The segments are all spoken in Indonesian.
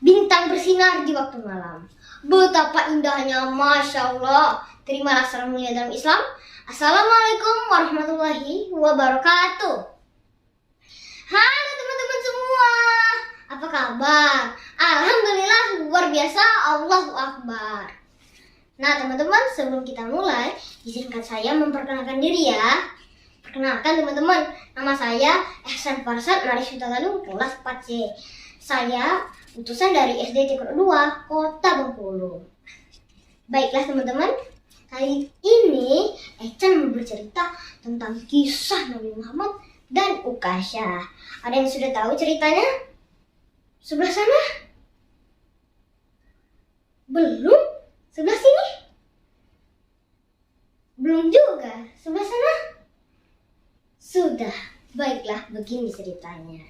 bintang bersinar di waktu malam. Betapa indahnya, Masya Allah. Terimalah salam mulia dalam Islam. Assalamualaikum warahmatullahi wabarakatuh. Halo teman-teman semua, apa kabar? Alhamdulillah luar biasa, Allahu Akbar. Nah teman-teman, sebelum kita mulai, izinkan saya memperkenalkan diri ya. Perkenalkan teman-teman, nama saya Ehsan Farsad Marisuta Galung, kelas 4C. Saya utusan dari SD Tingkat 2, Kota Bengkulu. Baiklah teman-teman, kali ini Ehsan mau bercerita tentang kisah Nabi Muhammad dan Ukasha. Ada yang sudah tahu ceritanya? Sebelah sana? Belum? Sebelah sini? Belum juga. Sebelah sana? Sudah. Baiklah, begini ceritanya.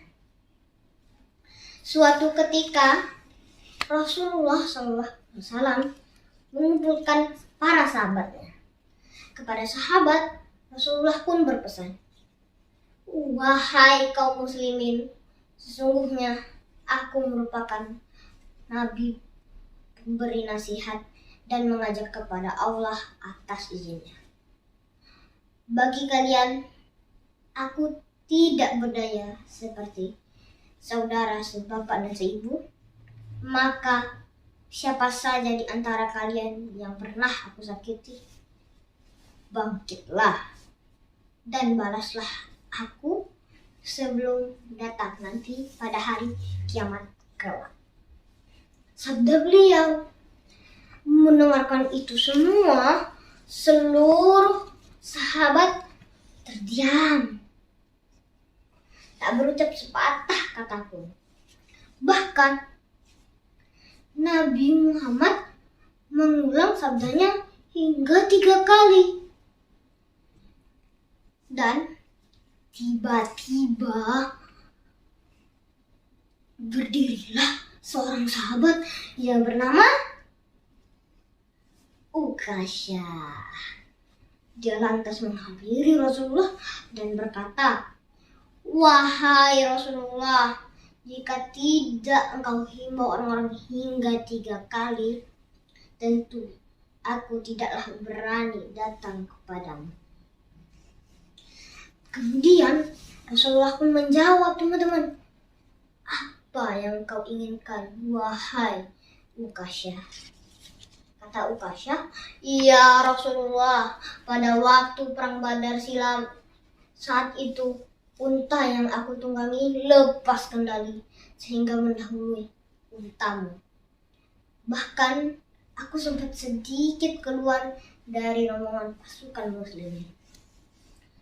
Suatu ketika Rasulullah SAW mengumpulkan para sahabatnya. Kepada sahabat, Rasulullah pun berpesan, "Wahai kaum muslimin, sesungguhnya aku merupakan Nabi pemberi nasihat dan mengajak kepada Allah atas izinnya. Bagi kalian, aku tidak berdaya seperti saudara sebapak dan seibu, maka siapa saja di antara kalian yang pernah aku sakiti, bangkitlah dan balaslah aku sebelum datang nanti pada hari kiamat kelak." Sabda beliau. Mendengarkan itu semua, seluruh sahabat terdiam, tak berucap sepatah kata pun. Bahkan Nabi Muhammad mengulang sabdanya hingga 3 kali. Dan tiba-tiba berdirilah seorang sahabat yang bernama Ukasha. Dia lantas menghampiri Rasulullah dan berkata, "Wahai Rasulullah, jika tidak engkau himbau orang-orang hingga 3 kali, tentu aku tidaklah berani datang kepadamu." Kemudian Rasulullah pun menjawab, teman-teman, "Apa yang kau inginkan, wahai Ukasha?" Kata Ukasha, "Iya Rasulullah, pada waktu perang Badar silam, saat itu unta yang aku tunggangi lepas kendali sehingga mendahului untamu. Bahkan aku sempat sedikit keluar dari rombongan pasukan muslimin.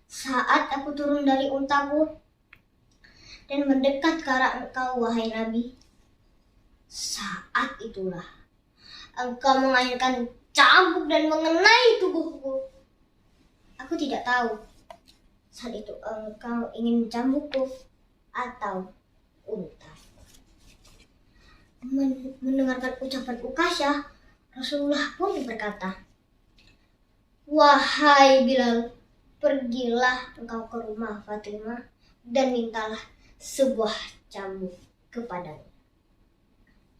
Saat aku turun dari untaku dan mendekat ke arah engkau, wahai Nabi, saat itulah engkau mengairkan cambuk dan mengenai tubuhku. Aku tidak tahu saat itu engkau ingin mencambukku atau unta." Mendengarkan ucapan Ukasha, Rasulullah pun berkata, "Wahai Bilal, pergilah engkau ke rumah Fatimah dan mintalah sebuah cambuk kepadanya."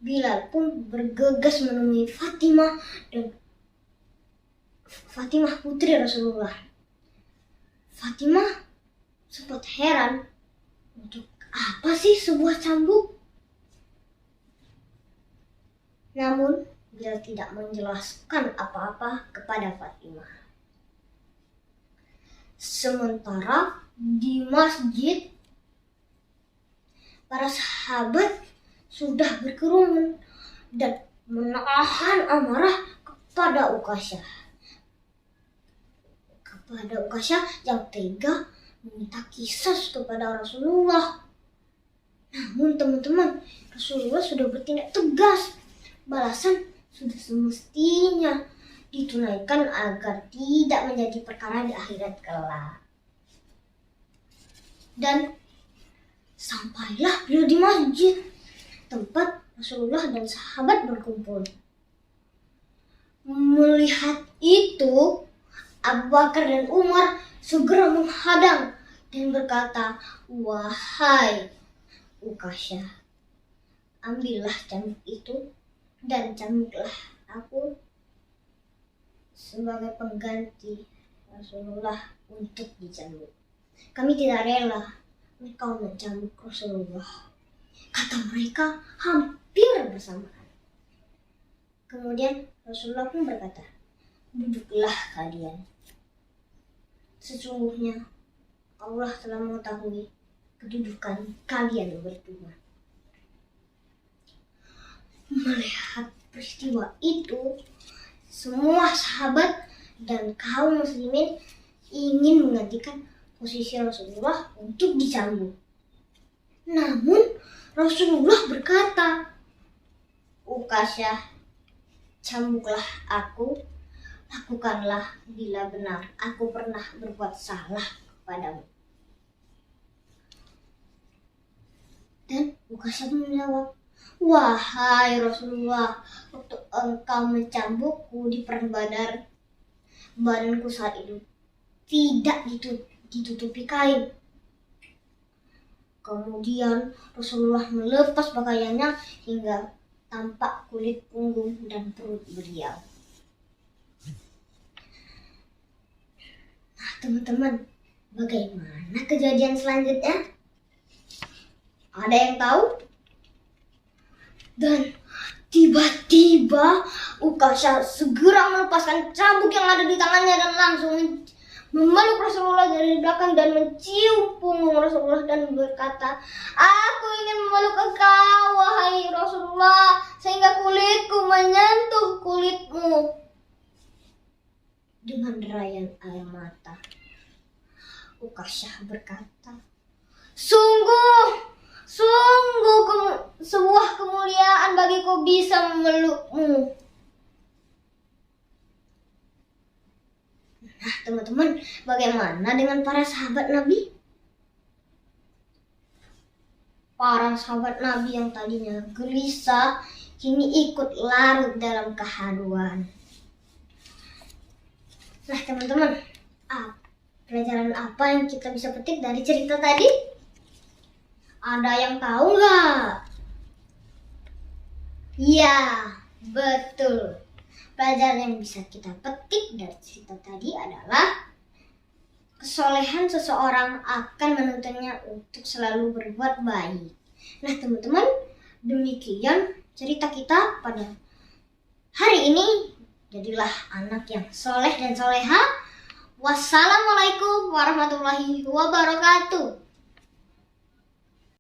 Bilal pun bergegas menemui Fatimah putri Rasulullah. Fatimah sempat heran, untuk apa sih sebuah cambuk? Namun Bilal tidak menjelaskan apa-apa kepada Fatimah. Sementara di masjid, para sahabat sudah berkerumun dan menahan amarah kepada Ukasha. Yang tega meminta kisas kepada Rasulullah. Namun teman-teman, Rasulullah sudah bertindak tegas. Balasan sudah semestinya ditunaikan agar tidak menjadi perkara di akhirat kelak. Dan sampailah beliau di masjid, tempat Rasulullah dan sahabat berkumpul. Melihat itu, Abu Bakar dan Umar segera menghadang dan berkata, "Wahai Ukasha, ambillah cambuk itu dan cambuklah aku sebagai pengganti Rasulullah untuk dicambuk. Kami tidak rela engkau mencambuk Rasulullah, kata mereka hampir bersamaan. Kemudian Rasulullah pun berkata, duduklah kalian. Sesungguhnya Allah telah mengetahui kedudukan kalian berdua. Melihat peristiwa itu, semua sahabat dan kaum muslimin ingin menggantikan posisi Rasulullah untuk dicambuk. Namun Rasulullah berkata, Ukasyah, cambuklah aku, lakukanlah bila benar aku pernah berbuat salah kepadamu. Dan Ukasyah menjawab, wahai Rasulullah, waktu engkau mencambukku di perang Badar, badanku saat itu tidak ditutupi kain. Kemudian Rasulullah melepas pakaiannya hingga tampak kulit punggung dan perut beliau. Nah teman-teman, bagaimana kejadian selanjutnya? Ada yang tahu? Dan tiba-tiba Ukasyah segera melepaskan cambuk yang ada di tangannya dan langsung memeluk Rasulullah dari belakang dan mencium punggung Rasulullah dan berkata, aku ingin memeluk engkau wahai Rasulullah sehingga kulitku menyentuh kulitmu. Dengan derayan air mata Ukasyah berkata, Sungguh sebuah kemuliaan bagiku bisa memelukmu. Nah teman-teman, bagaimana dengan para sahabat Nabi? Para sahabat Nabi yang tadinya gelisah, kini ikut larut dalam keharuan. Nah teman-teman, pelajaran apa yang kita bisa petik dari cerita tadi? Ada yang tahu nggak? Ya, betul. Pelajaran yang bisa kita petik dari cerita tadi adalah kesolehan seseorang akan menuntunnya untuk selalu berbuat baik. Nah teman-teman, demikian cerita kita pada hari ini. Jadilah anak yang soleh dan soleha. Wassalamualaikum warahmatullahi wabarakatuh.